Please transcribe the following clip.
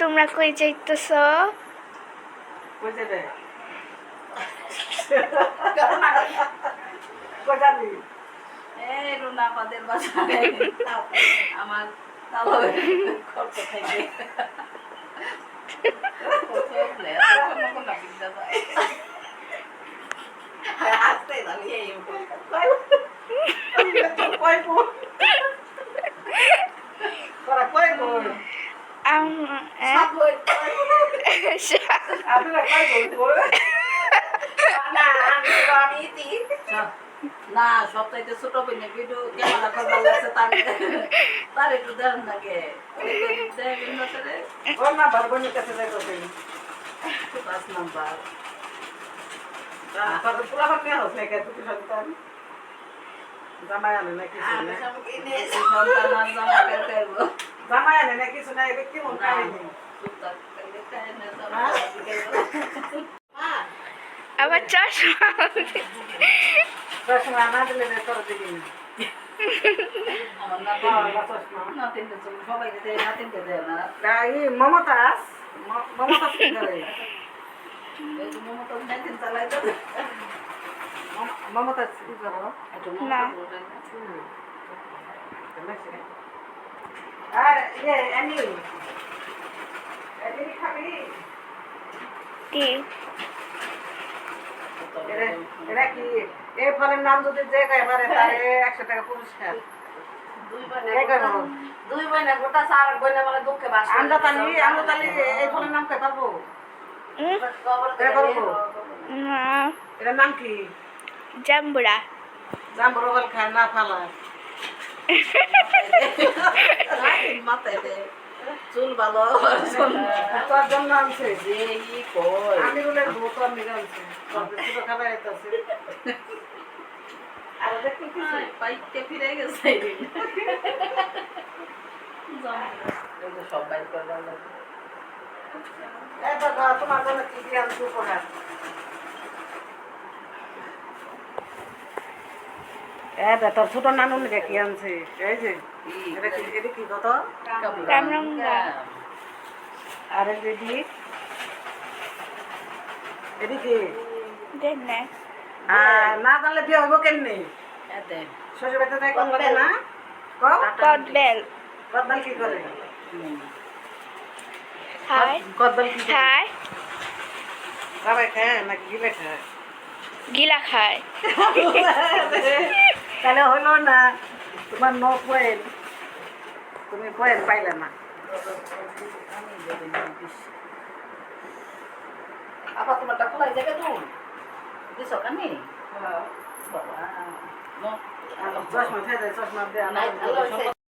তোমরা কই যাইতেছ? কই যাবে? এই রুনা আমাদের বাসায় আমার তালবের খরচ থেকে না সপ্তাহে ছোট বোনে ভিডিও ক্যামেরা করবার লাগছে তার একটু দেন নাকি পাঁচ নাম্বার জামাই আনে না কিছু না সন্তান আর জামা কেটে জামাই আনে না কিছু না এটা কেমন কাহিনী আবার চশমা চশমা না দিলে তোর দিবি না আমার নাতিনকে সবাইকে দেয় নাতিনকে দেয় না এই মমতাজ মমতাজ কি করে মমতা নাতিন চালাই তো মমতাজ কি করো না আর ইয়ে এনি এনি খাবি কি এটা কি এই ফলের নাম যদি যে এবারে তারে 100 টাকা পুরস্কার দুই বইনা গোটা সার বইনা মানে দুঃখে বাস আমরা তালি এই ফলের নাম কে পারবো না এটার নাম কি জাম্বুরা জাম্বুরা বল খায় না ফালা মাথায় দে চুল ভালো তোর জন্য আনছে যে ই কই আমি বলে ভূত আমি আনছে ছোট খাবার আছে আর দেখতে কি পাইতে ফিরে গেছে সব বাইর করে দাও এই তো তোমার জন্য কি দিয়ে আনছি উপহার তোর ছোট নানুনকে কি আনছে এই যে এটা কি কত কামরাঙ্গা আর দিদি এদিকে দেন না না জানলে বিয়ে হইব কেমনি শ্বশুর বাড়িতে তাই কোন লাগে না কদবেল কদবেল কি করে খায় কদবেল কি করে খায় সবাই খায় নাকি গিলে খায় গিলা খায় তাহলে হইলো না তোমার ন পয়েন তুমি পয়েন পাইলে না আবার তোমারটা খোলাই যাবে তো দিছ কানি বাবা চশমা খেয়ে চশমা দিয়ে